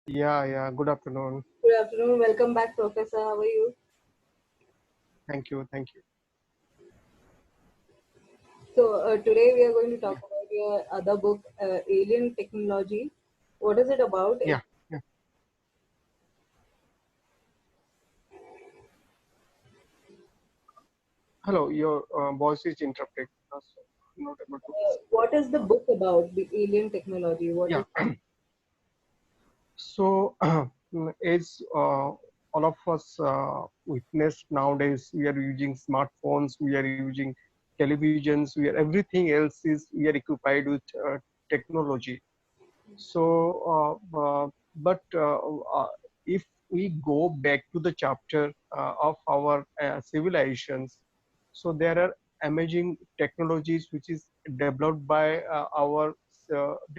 Yeah. Good afternoon. Good afternoon. Welcome back, Professor. How are you? Thank you. Today we are going to Yeah, talk about your other book, Alien Technology. What is it about? yeah. Hello, your voice is interrupted. So I'm not able to listen. What is the book about? The Alien Technology. What Yeah. is? So, as all of us witness nowadays, we are using smartphones, we are using televisions, we are everything else is we are occupied with technology. But if we go back to the chapter of our civilizations, so there are amazing technologies which is developed by our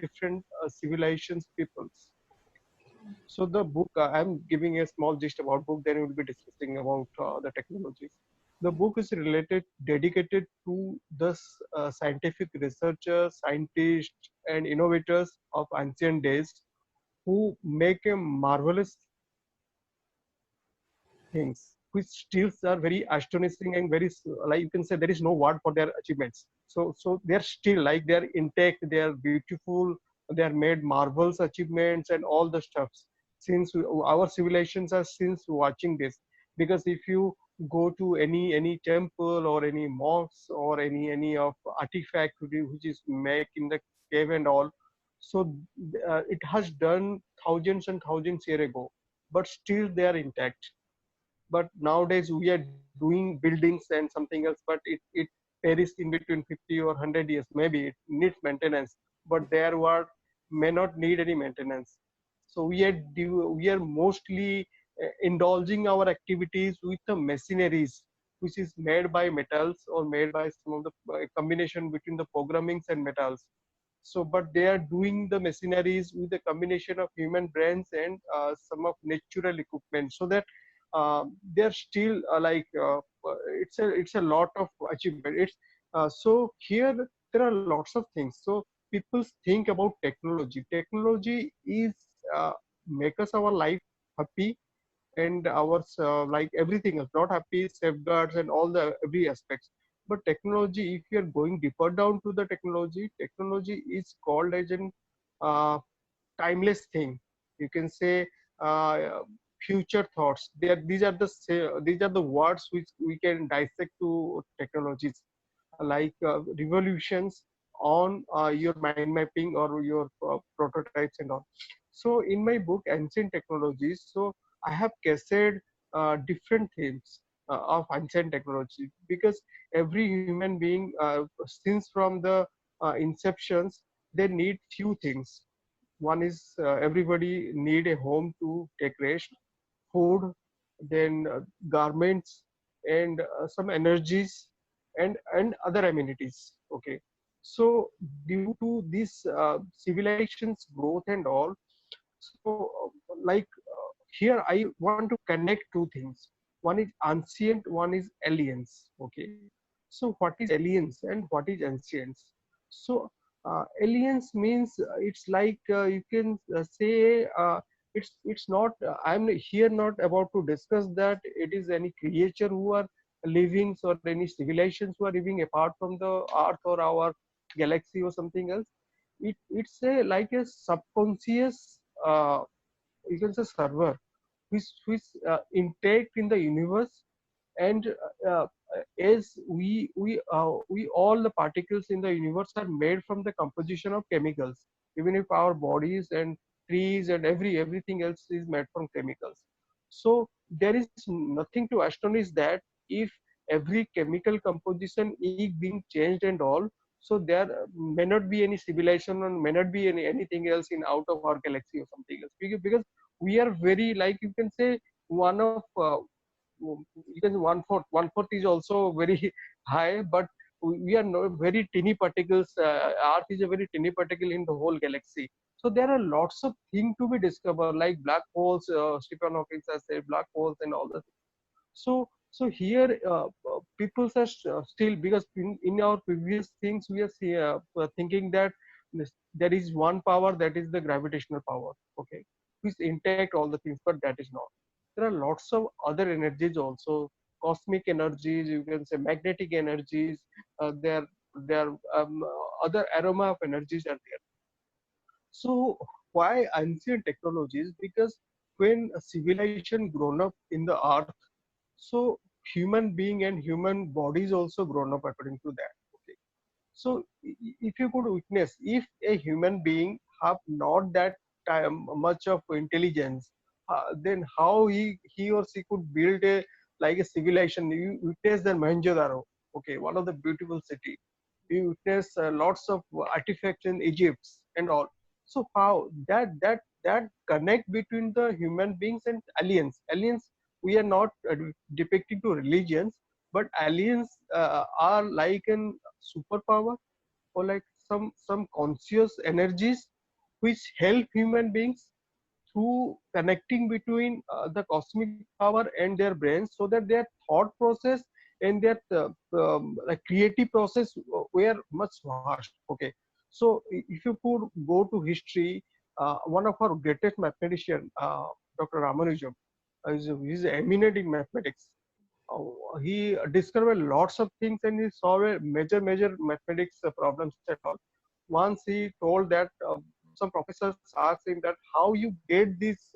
different civilizations peoples. So the book, I'm giving a small gist about book, then we'll be discussing about the technologies. The book is related, dedicated to the scientific researchers, scientists, and innovators of ancient days who make a marvelous things which still are very astonishing and very like you can say there is no word for their achievements. So they're still like they're intact, they are beautiful, they are made marvels achievements and all the stuffs since our civilizations are since watching this. Because if you go to any temple or any mosque or any of artifact which is made in the cave and all, so it has done thousands and thousands years ago, but still they are intact. But nowadays we are doing buildings and something else, but it perished in between 50 or 100 years. Maybe it needs maintenance, but their work may not need any maintenance. So we are mostly indulging our activities with the machineries which is made by metals or made by some of the combination between the programmings and metals. So but they are doing the machineries with a combination of human brains and some of natural equipment, so that they're still it's a lot of achievement. It's so here there are lots of things. So people think about technology is uh, make us our life happy, and ours like everything else not happy, safeguards and all the every aspects. But technology, if you are going deeper down to the technology is called as an uh, timeless thing. You can say uh, future thoughts. These are the words which we can dissect to technologies, like revolutions on your mind mapping or your prototypes and all. So in my book Ancient Technologies, so I have casted different themes of ancient technology, because every human being since from the inceptions they need few things. One is everybody need a home to take rest, food, then garments, and some energies, and other amenities. Okay, so due to this civilization's growth and all, so here I want to connect two things. One is ancient, one is aliens. Okay, so what is aliens and what is ancients? So aliens means it's like you can say it's not. I'm here not about to discuss that it is any creature who are living or any civilizations who are living apart from the Earth or our galaxy or something else. It's a like a subconscious. You can say server which intake in the universe, and uh, as we all the particles in the universe are made from the composition of chemicals. Even if our bodies and trees and everything else is made from chemicals, so there is nothing to astonish that if every chemical composition is being changed and all, so there may not be any civilization and may not be anything else in out of our galaxy or something else, because we are very like you can say one of you can say one fourth is also very high, but we are no very tiny particles. Earth is a very tiny particle in the whole galaxy. So there are lots of things to be discovered, like black holes. Stephen Hawking has said black holes and all that. So here people are still, because in our previous things we are thinking that there is one power, that is the gravitational power. Okay, which intact all the things, but that is not. There are lots of other energies also, cosmic energies, you can say magnetic energies. There other aroma of energies are there. So why ancient technologies? Because when a civilization grown up in the earth, so human being and human bodies also grown up according to that. Okay. So if you could witness, if a human being have not that time, much of intelligence, then how he or she could build a like a civilization? You witness the Mohenjo-daro, okay, one of the beautiful city. You witness lots of artifacts in Egypt and all. So how that connect between the human beings and aliens? Aliens, we are not depicting to religions, but aliens are like an superpower or like some conscious energies which help human beings through connecting between the cosmic power and their brains, so that their thought process and their like creative process were much vast. Okay, so if you could go to history, one of our greatest mathematician, Dr. Ramanujan, is eminent in mathematics. He discovered lots of things and he solved major mathematics problems and all. Once he told that some professors asked him that how you get this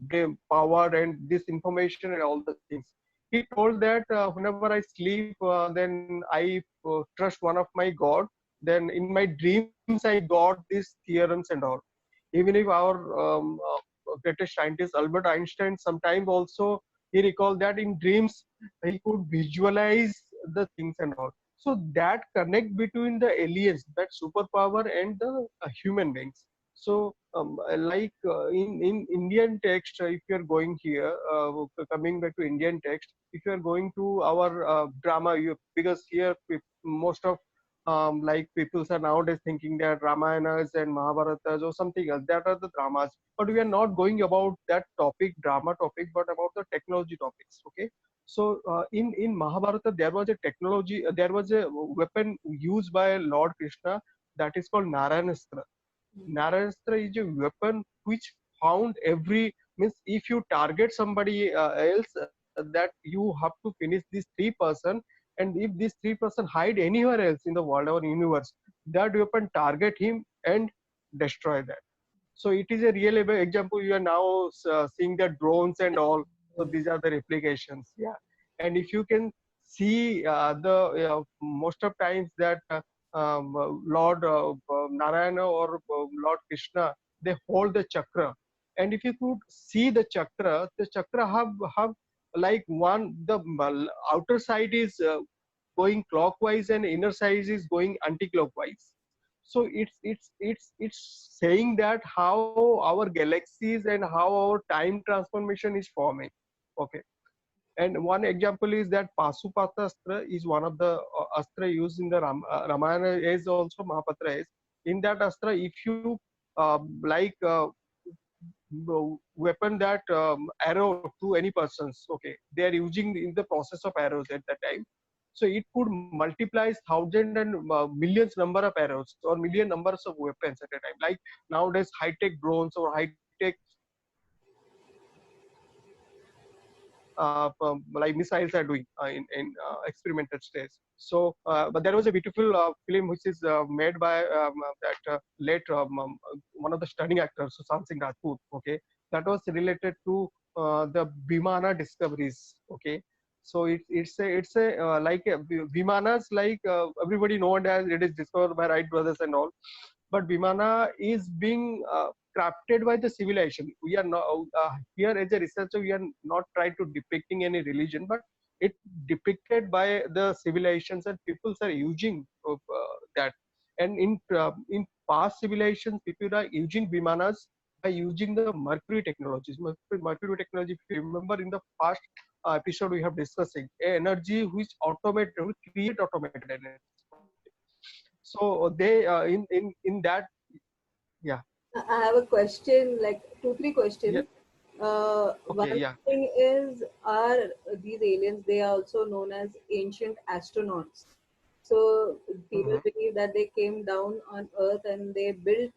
brain power and this information and all the things. He told that whenever I sleep, then I trust one of my god. Then in my dreams I got these theorems and all. Even if our greatest scientist Albert Einstein sometimes also he recalled that in dreams he could visualize the things and all. So that connect between the aliens, that superpower and the human beings. So in Indian text, if you are going here, coming back to Indian text, if you are going to our drama, because here most of like people are nowadays thinking that Ramayanas and Mahabharatas or something else, that are the dramas. But we are not going about that topic, drama topic, but about the technology topics. Okay. So in Mahabharata, there was a technology, there was a weapon used by Lord Krishna that is called Narayanastra. Narastra is a weapon which found every means if you target somebody else that you have to finish these three person, and if these three person hide anywhere else in the world or universe, that weapon target him and destroy that. So it is a real example. You are now seeing the drones and all. So these are the replications. Yeah, and if you can see the most of times that Lord Narayana or Lord Krishna, they hold the chakra, and if you could see the chakra have like one the outer side is going clockwise and inner side is going anti-clockwise. So it's saying that how our galaxies and how our time transformation is forming. Okay, and one example is that Pasupata Astra is one of the Astra used in the Ramayana is also Mahapatra is. In that Astra, if you like weapon that arrow to any persons, okay, they are using in the process of arrows at that time. So it could multiply thousand and millions number of arrows or million numbers of weapons at a time. Like nowadays, high-tech drones or high-tech like missiles are doing in experimental stage. So, but there was a beautiful film which is made by that late one of the stunning actors, Sushant Singh Rajput. Okay, that was related to the Vimana discoveries. Okay, so it's a like Vimanas like everybody known as it is discovered by Wright brothers and all, but Vimana is being crafted by the civilization. We are not here as a researcher. We are not trying to depicting any religion, but it depicted by the civilizations and peoples are using of that. And in past civilizations, people are using Vimanas by using the mercury technologies. Mercury technology, if you remember in the past episode we have discussing energy which automate create automated energy. So they in that, yeah. I have a question, like two, three Yeah. questions. Okay. One Yeah. thing is, are these aliens, they are also known as ancient astronauts. So people Hmm. believe that they came down on Earth and they built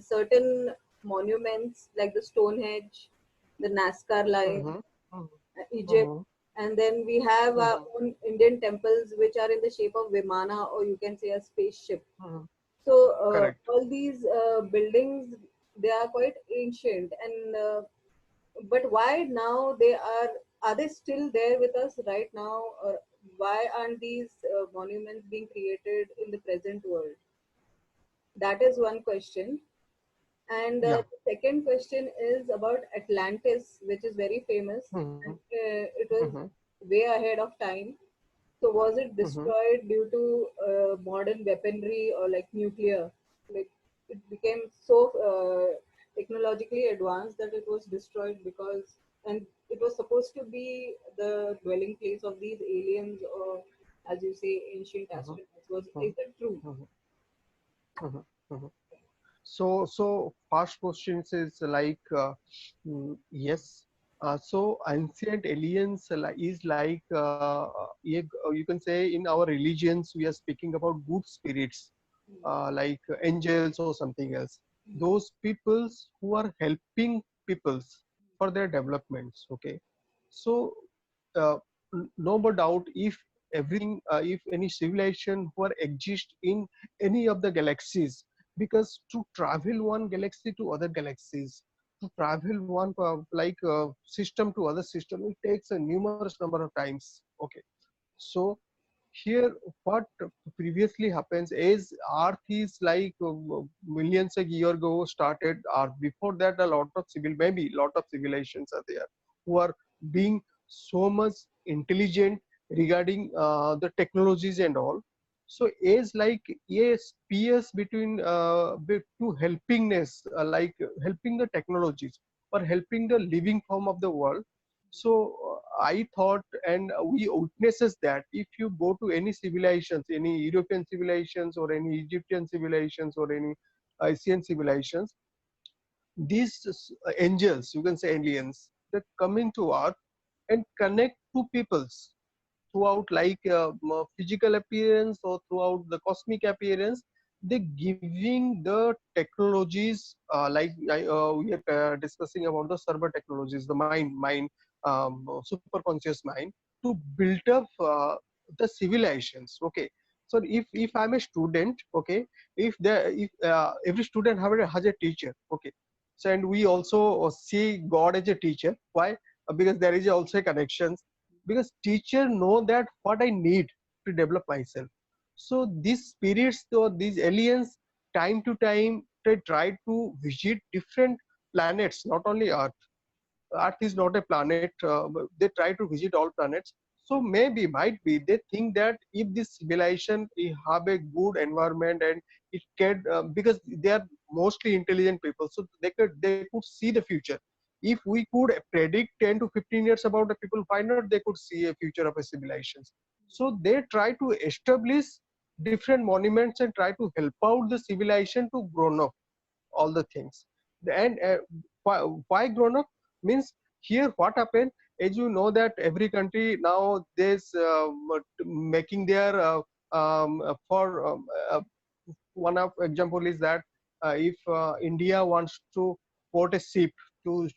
certain monuments like the Stonehenge, the NASCAR line, Mhm. Mhm. Egypt, Mhm. and then we have our Mhm. own Indian temples which are in the shape of Vimana, or you can say a spaceship. Mhm. So Correct. all these buildings, they are quite ancient, and but why now they are they still there with us right now, or why aren't these monuments being created in the present world? That is one question. And Yeah. the second question is about Atlantis, which is very famous, Mhm. and it was Mhm. way ahead of time. So was it Mhm. destroyed due to modern weaponry or like nuclear? Like it became so technologically advanced that it was destroyed because, and it was supposed to be the dwelling place of these aliens, or as you say, ancient Mhm. astronauts. Was Mhm. is it true? Mhm. Mhm. Mhm. So first questions is like yes. So ancient aliens is like you can say in our religions we are speaking about good spirits, like angels or something else. Those peoples who are helping peoples for their developments. Okay, so uh, no doubt if everything, if any civilization who are exist in any of the galaxies, because to travel one galaxy to other galaxies, to travel one system to other system, it takes a numerous number of times. Okay, so here what previously happens is earth is like millions of year ago started earth. Before that a lot of maybe lot of civilizations are there who are being so much intelligent regarding the technologies and all. So is like a spears between to helpingness, like helping the technologies or helping the living form of the world. So I thought, and we witnesses that if you go to any civilizations, any European civilizations or any Egyptian civilizations or any Asian civilizations, these angels, you can say aliens, they're coming to earth and connect to peoples throughout like physical appearance or throughout the cosmic appearance. They giving the technologies, we are discussing about the server technologies, the mind, super conscious mind, to build up the civilizations. Okay, so if I'm a student, okay, if every student has a teacher. Okay, so and we also see God as a teacher. Why? Because there is also a connection, because teacher know that what I need to develop myself. So these spirits or these aliens, time to time they try to visit different planets, not only earth. Earth is not a planet, but they try to visit all planets. So maybe might be they think that if this civilization have a good environment and it can, because they are mostly intelligent people, so they could see the future. If we could predict 10 to 15 years about the people, why not they could see a future of a civilization. So they try to establish different monuments and try to help out the civilization to grow up all the things. And why grown up means, here what happened, as you know that every country now there's making their for one of example is that if India wants to port a ship to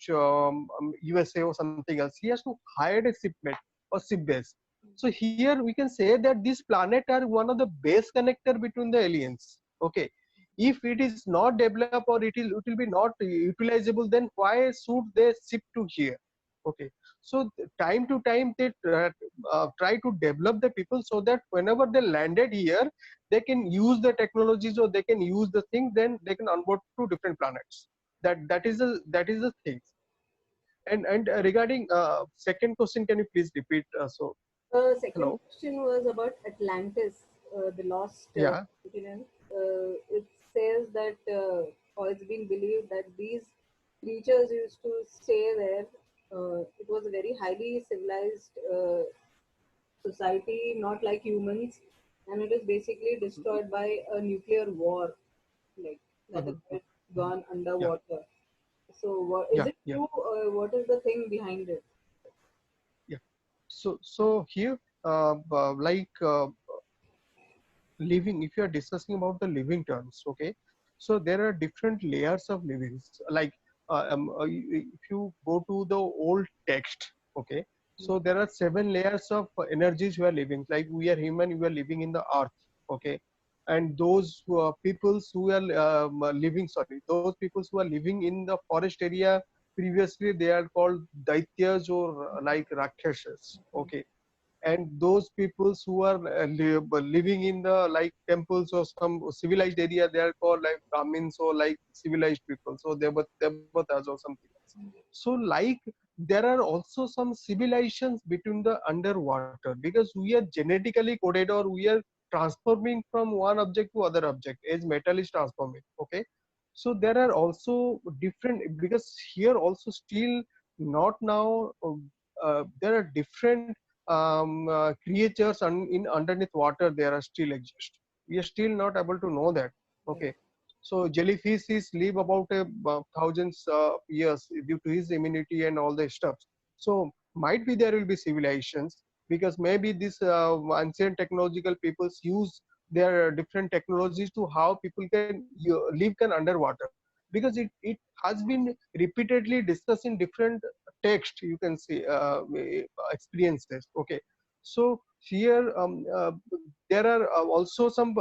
USA or something else, he has to hire a shipmate or ship base. So here we can say that these planets are one of the base connector between the aliens. Okay, if it is not developed or it will be not utilizable, then why should they ship to here? Okay, so time to time they try to develop the people so that whenever they landed here, they can use the technologies or they can use the thing, then they can onboard to different planets. That is the thing. And regarding second question, can you please repeat? So Second hello. question was about Atlantis, the lost Yeah. continent. It says that, or it's been believed that these creatures used to stay there. It was a very highly civilized society, not like humans, and it is basically destroyed by a nuclear war, like that Mhm, it mhm, had mhm. gone Yeah, underwater. So, what is yeah, it yeah, true? What is the thing behind it? yeah. So here, like living, if you are discussing about the living terms, okay, So there are different layers of livings. Like if you go to the old text, okay, so there are 7 layers of energies we are living. Like we are human, we are living in the earth, okay, and those peoples who are living, sorry, those peoples who are living in the forest area, previously they are called daityas or like rakshasas, okay, and those peoples who are living in the like temples or some civilized area, they are called like brahmins or like civilized people, so devatas or something else. So like there are also some civilizations between the underwater, because we are genetically coded, or we are transforming from one object to other object as metal is transforming, okay. So there are also different, because here also still not now there are different creatures in underneath water, there are still exist. We are still not able to know that, okay. So jellyfish is live about thousands years due to his immunity and all the stuff. So might be there will be civilizations, because maybe these ancient technological peoples use their different technologies to how people can live can underwater, because it has been repeatedly discussed in different text, you can see experiences, okay. So here there are also some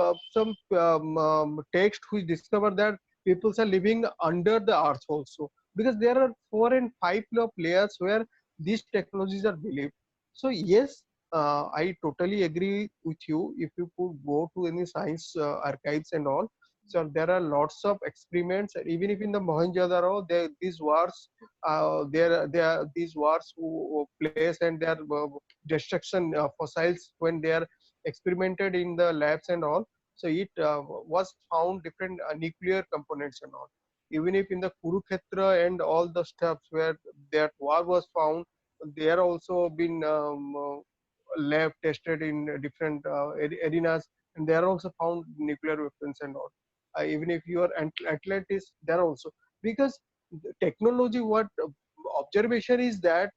text which discover that peoples are living under the earth also, because there are 4 and 5 of layers where these technologies are believed. So yes, I totally agree with you. If you could go to any science archives and all, so there are lots of experiments. Even if in the Mohenjo-daro, these wars, these wars who place and their destruction fossils when they are experimented in the labs and all. So it was found different nuclear components and all. Even if in the Kurukshetra and all the stuffs where that war was found, there also been lab tested in different arenas, and they are also found nuclear weapons and all. Even if you are Atlantis, there also, because the technology, what observation is that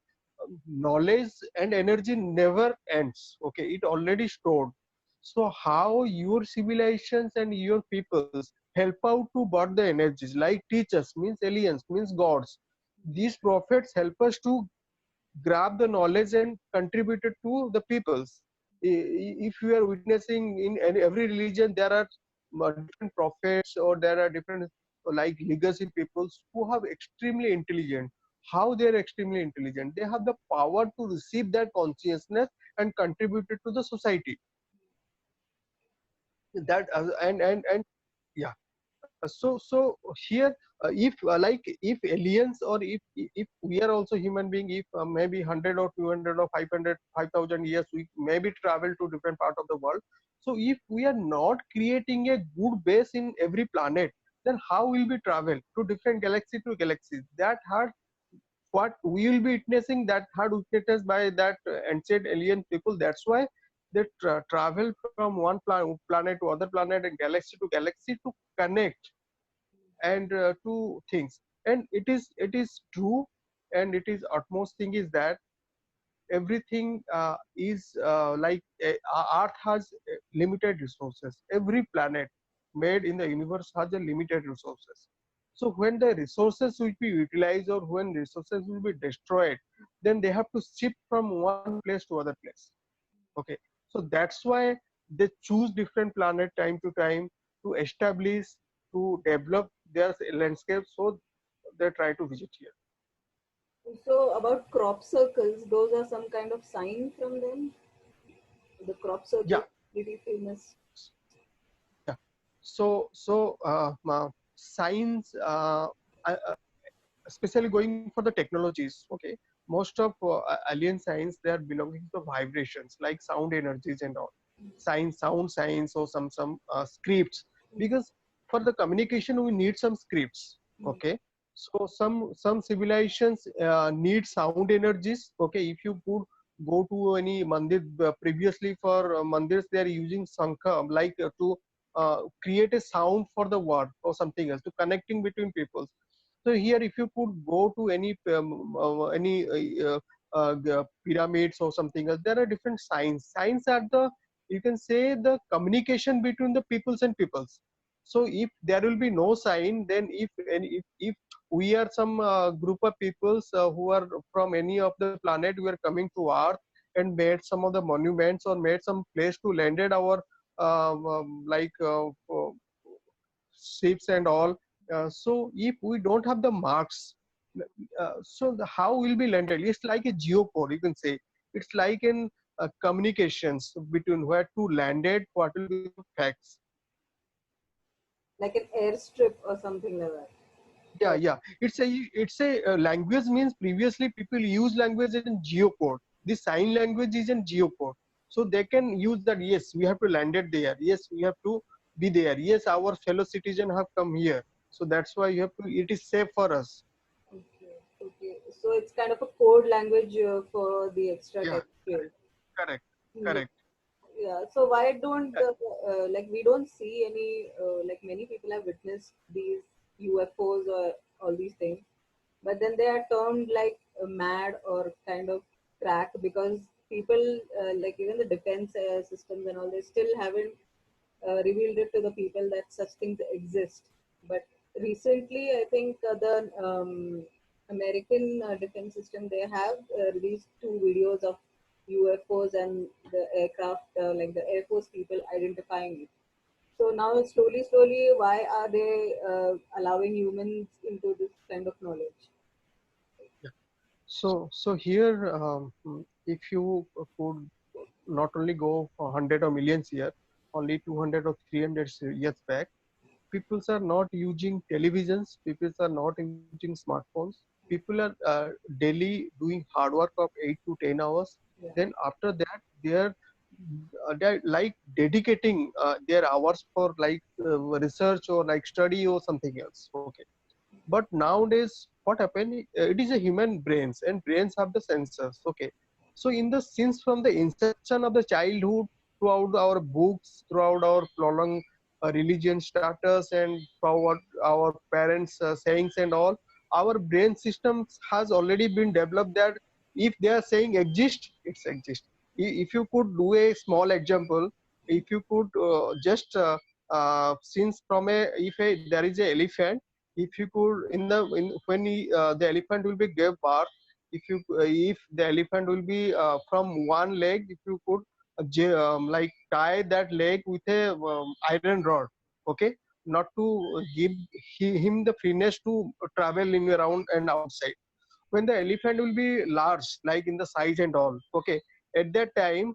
knowledge and energy never ends, okay, it already stored. So how your civilizations and your peoples help out to birth the energies, like teachers means aliens means gods, these prophets help us to grab the knowledge and contribute it to the peoples. If you are witnessing in every religion, there are different prophets, or there are different like legacy peoples who have extremely intelligent. How they are extremely intelligent? They have the power to receive that consciousness and contribute it to the society. That and yeah. So here, if like if aliens, or if we are also human being, if maybe 100 or 200 or 500 5,000 years we maybe travel to different part of the world. So if we are not creating a good base in every planet, then how will we travel to different galaxy to galaxies? That hard, what we will be witnessing, that hard witnessed by that ancient alien people. That's why they travel from one planet to other planet and galaxy to galaxy to connect and two things. And it is true, and it is utmost thing is that everything is like earth has limited resources. Every planet made in the universe has a limited resources. So when the resources will be utilized, or when resources will be destroyed, then they have to shift from one place to other place, okay. So that's why they choose different planet time to time to establish, to develop their landscape, so they try to visit here. So about crop circles, those are some kind of sign from them. The crop circle Yeah, is pretty famous. yeah. So science, especially going for the technologies, okay, most of alien science, they are belonging to vibrations like sound energies and all, science, sound science, or some scripts, because for the communication we need some scripts, okay. So some civilizations need sound energies, okay. If you could go to any mandir, previously for mandirs they are using sankha, like create a sound for the word or something else to connecting between people. So here, if you could go to any pyramids or something else, there are different signs. Signs are the, you can say, the communication between the peoples and peoples. So if there will be no sign, then if we are some group of peoples who are from any of the planet, we are coming to Earth and made some of the monuments or made some place to landed our like ships and all. So if we don't have the marks, so how will be landed? It's like a geocode, you can say. It's like in communications between where to landed, what will be the facts. like an airstrip or something like that. Yeah, Or yeah. It's a language means previously people use language in geocode. This sign language is in geocode, so they can use that. Yes, we have to land it there. Yes, we have to be there. Yes, our fellow citizen have come here, so that's why you have to. It is safe for us. okay, okay. So it's kind of a code language for the Yeah, extraterrestrial. correct, Yeah. correct. Yeah. So why don't Uh, like we don't see any like many people have witnessed these UFOs or all these things, but then they are termed like mad or kind of crack because people like even the defense systems and all they still haven't revealed it to the people that such things exist. But recently, I think the American defense system they have released two videos of UFOs and the aircraft, like the Air Force people identifying it. So now, slowly, slowly, why are they allowing humans into this kind of knowledge? yeah. So here, if you could not only go for 100 or millions year, only 200 or 300 years back, people are not using televisions, people are not using smartphones, people are daily doing hard work of 8 to 10 hours. Yeah. Then after that they're like dedicating their hours for like research or like study or something else. Okay, but nowadays what happened, it is a human brains, and brains have the sensors. Okay, so in the since from the inception of the childhood, throughout our books, throughout our prolonged religion status, and throughout our parents sayings and all, our brain systems has already been developed that if they are saying exist, it's exist. If you could do a small example, if you could just since from a, if a, there is a elephant, if you could when the elephant will be gave birth, if the elephant will be from one leg, if you could like tie that leg with a iron rod. Okay, not to give him the freeness to travel in around and outside. When the elephant will be large, like in the size and all, okay, at that time,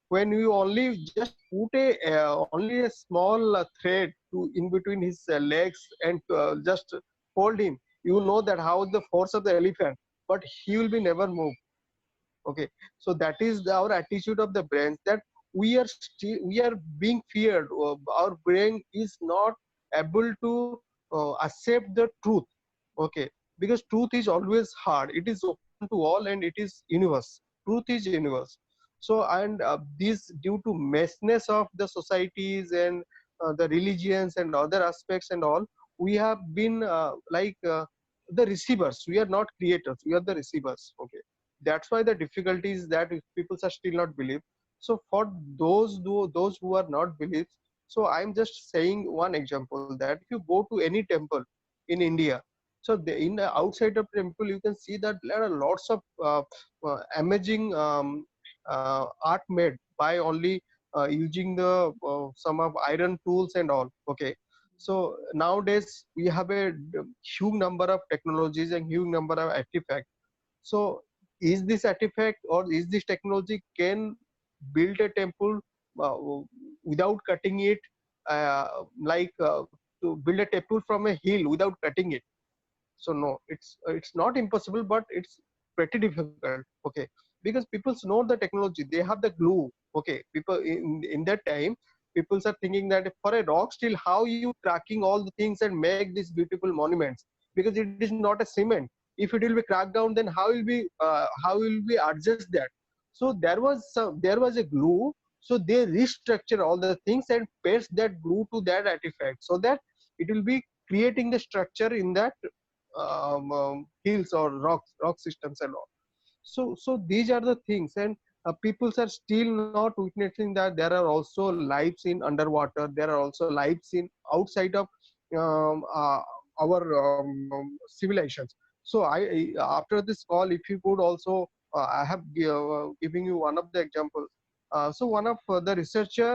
when you only just put a only a small thread to in between his legs and just hold him, you know that how the force of the elephant, but he will be never move. Okay, so that is our attitude of the brains, that we are being feared. Our brain is not able to accept the truth. Okay, because truth is always hard, it is open to all, and it is universe. Truth is universe. So, and this due to messiness of the societies and the religions and other aspects and all, we have been the receivers. We are not creators, we are the receivers. Okay, that's why the difficulty is that if people are still not believe. So for those who are not believed, so I'm just saying one example, that if you go to any temple in India, so in the outside of temple you can see that there are lots of amazing art made by only using the some of iron tools and all. Okay, so nowadays we have a huge number of technologies and huge number of artifacts. So is this artifact or is this technology can build a temple uh, without cutting it, like to build a temple from a hill without cutting it? So no, it's not impossible, but it's pretty difficult. Okay, because people know the technology, they have the glue. Okay, people in that time, people are thinking that for a rock still, how you cracking all the things and make these beautiful monuments, because it is not a cement. If it will be cracked down, then how will we adjust that? So there was a glue, so they restructure all the things and paste that glue to that artifact, so that it will be creating the structure in that hills or rock systems and all. So these are the things. And People are still not witnessing that there are also lives in underwater. There are also lives in outside of um, uh, our civilizations. So after this call, if you could also, I have giving you one of the examples. So one of the researcher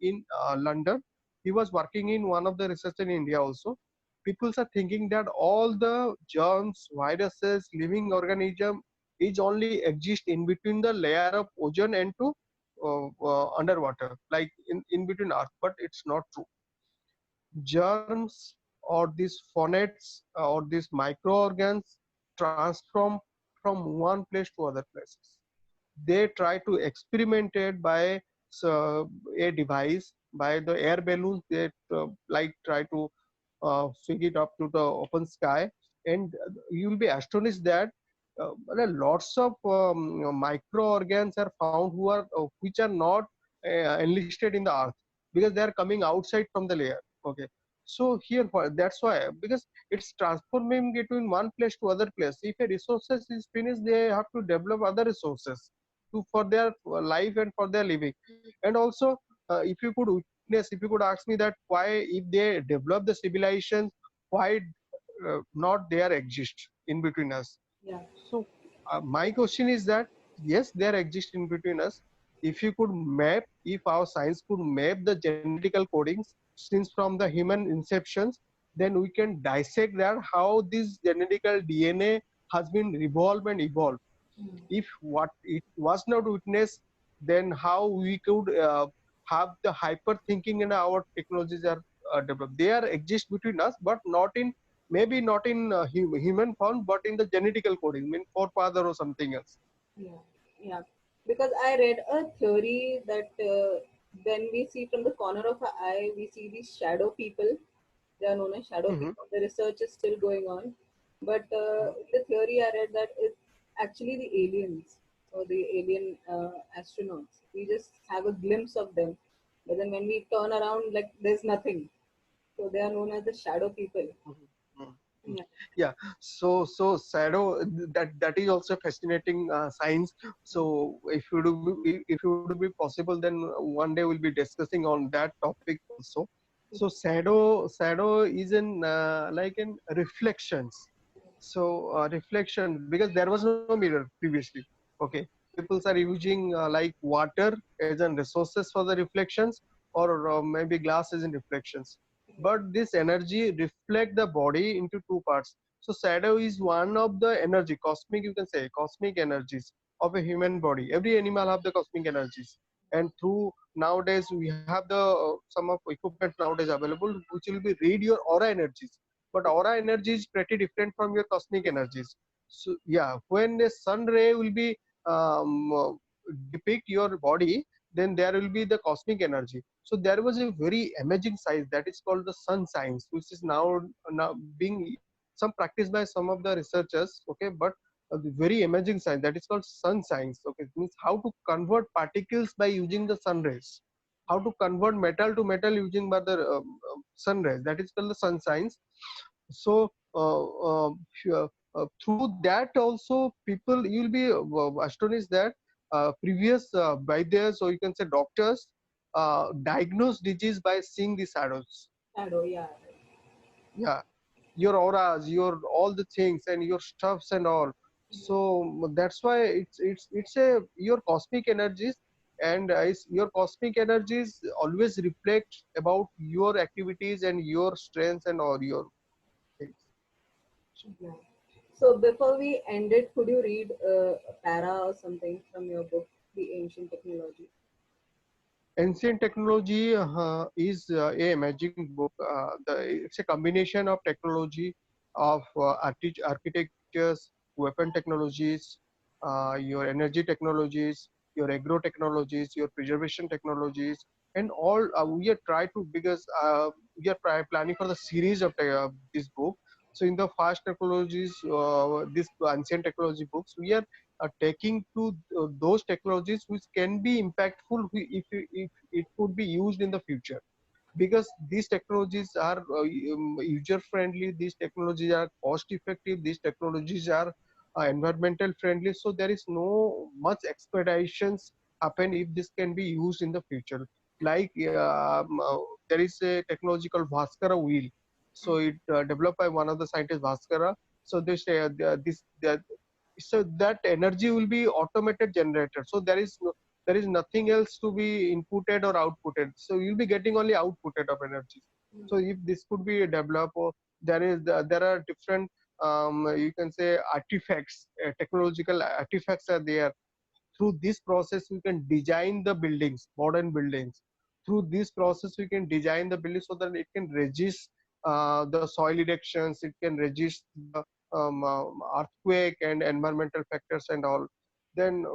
in London, he was working in one of the research in India also. People are thinking that all the germs, viruses, living organism is only exist in between the layer of ozone and to underwater, like in between earth, but it's not true. Germs or these phonates or these microorgans transform from one place to other places. They try to experiment it by a device, by the air balloons. They like try to swing it up to the open sky, and you will be astonished that lots of microorgans are found who are which are not enlisted in the earth, because they are coming outside from the layer. Okay, so here that's why, because it's transforming it in one place to other place. If a resources is finished, they have to develop other resources to for their life and for their living. And also, if you could witness, if you could ask me that why, if they develop the civilization, why not there exist in between us. Yeah. So my question is that yes, there exist in between us. If you could map, if our science could map the genetical codings since from the human inceptions, then we can dissect that how this genetical DNA has been revolved and evolved. Mm. If what it was not witnessed, then how we could have the hyper thinking, and our technologies are developed. They are exist between us, but not in, maybe not in human form, but in the genetical coding, mean forefather or something else. Yeah, yeah. Because I read a theory that when we see from the corner of our eye, we see these shadow people. They are known as shadow Hmm. people. The research is still going on. But in the theory, I read that it's actually the aliens or the alien astronauts. We just have a glimpse of them. But then when we turn around, like there's nothing. So they are known as the shadow people. Mhm. Mhm. Mhm. Yeah. Yeah, so shadow, that is also fascinating science. So if it would be possible, then one day we'll be discussing on that topic also. So shadow is in like in reflections. So reflection, because there was no mirror previously. Okay, people are using like water as an resources for the reflections, or maybe glass as in reflections. But this energy reflect the body into two parts. So shadow is one of the energy, cosmic, you can say cosmic energies of a human body. Every animal have the cosmic energies, and through nowadays we have the some of equipment nowadays available which will be read your aura energies. But aura energy is pretty different from your cosmic energies. So yeah, when a sun ray will be um, depict your body, then there will be the cosmic energy. So there was a very amazing science that is called the sun science, which is now being some practiced by some of the researchers. Okay, but the very amazing science that is called sun science. Okay, it means how to convert particles by using the sun rays, how to convert metal to metal using by the sun rays. That is called the sun science. So through that also, people, you'll be astonished that previous Vaidyas, or you can say doctors, diagnose disease by seeing the shadows. Shadow, yeah. Yeah, your auras, your all the things, and your stuffs and all. So that's why it's a your cosmic energies, and your cosmic energies always reflect about your activities and your strengths and all your things. Yeah. So before we end it, could you read a para or something from your book, The Ancient Technology? Ancient technology is a magic book. It's a combination of technology, of architectures, weapon technologies, your energy technologies, your agro technologies, your preservation technologies, and all. We are trying to, because we are planning for the series of this book. So in the fast technologies, this ancient technology books, we are taking to those technologies which can be impactful if it could be used in the future, because these technologies are user friendly, these technologies are cost effective, these technologies are environmental friendly. So there is no much expeditions happen if this can be used in the future. Like there is a technology called Bhaskara wheel. So it developed by one of the scientists, Bhaskara. So so that energy will be automated generated. So there is nothing else to be inputted or outputted. So you'll be getting only outputted of energy. So if this could be developed, or there are different you can say artifacts, technological artifacts are there. Through this process we can design the buildings, modern buildings. Through this process we can design the building so that it can resist the soil erections, it can resist the earthquake and environmental factors and all. Then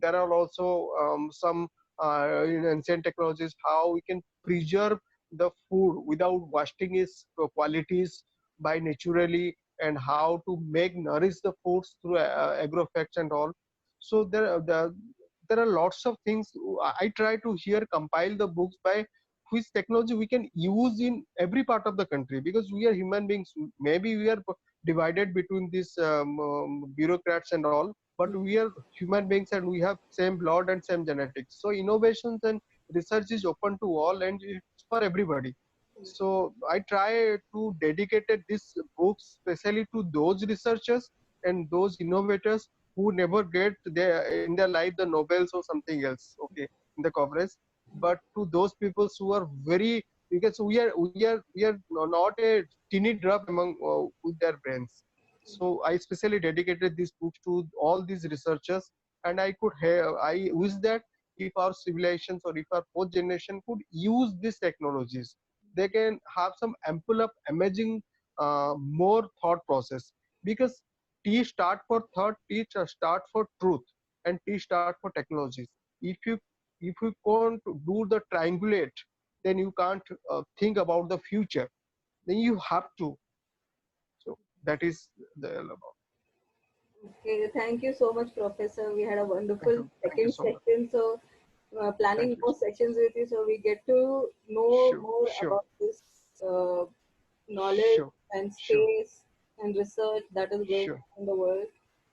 there are also some in ancient technologies how we can preserve the food without wasting its qualities by naturally, and how to make nourish the foods through agrofacts and all. So there are lots of things. I try to here compile the books by which technology we can use in every part of the country, because we are human beings. Maybe we are divided between these bureaucrats and all, but we are human beings and we have same blood and same genetics. So innovations and research is open to all and it's for everybody. So I try to dedicate this book especially to those researchers and those innovators who never get in their life the Nobels or something else, okay, in the coverage. But to those people who are very, because we are not a teeny drop among with their brains. So I especially dedicated this book to all these researchers, and I wish that if our civilizations or if our fourth generation could use these technologies, they can have some ample of amazing more thought process. Because T start for thought, T start for truth, and T start for technologies. If you if you can't do the triangulate, then you can't think about the future. Then you have to. So that is the about. Okay, thank you so much, Professor. We had a wonderful Thank you second so much. session. So, planning Thank you. more sessions with you so we get to know Sure, more sure, about this uh, knowledge sure, and sure, space and research that is going sure. on in the world.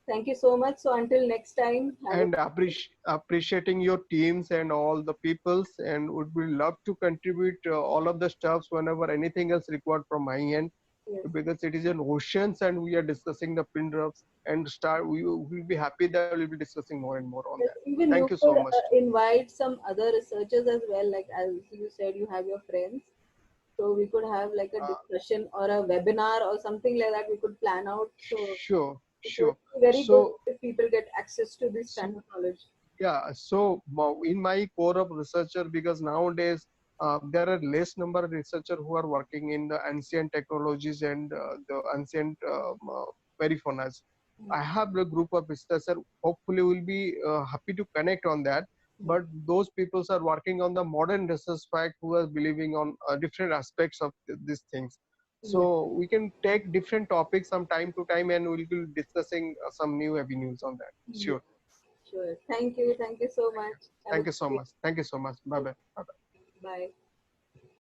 Thank you so much. So, until next time, have a And appreciating your teams and all the peoples, and would be love to contribute all of the stuffs whenever anything else required from my end, yes. because it is an oceans and we are discussing the pin drops and start we will be happy that we'll be discussing more and more on that. Yes, even Thank you you so could much. invite some other researchers as well. Like as you said, you have your friends. So we could have like a uh, discussion or a webinar or something like that. We could plan out. So sure, so sure. it's very good So if people get access to this so kind of knowledge. yeah, so in my core of researcher, because nowadays there are less number of researchers who are working in the ancient technologies and the ancient peripherals. I have a group of researchers. Hopefully, will be happy to connect on that. Mm. But those people are working on the modern research fact who are believing on different aspects of these things. Yes, So we can take different topics some time to time, and we'll be discussing some new avenues on that. yes, Sure. sure. Thank you. Thank you so much. Have a Thank you good so day. much. Thank you so much. Bye bye. Bye.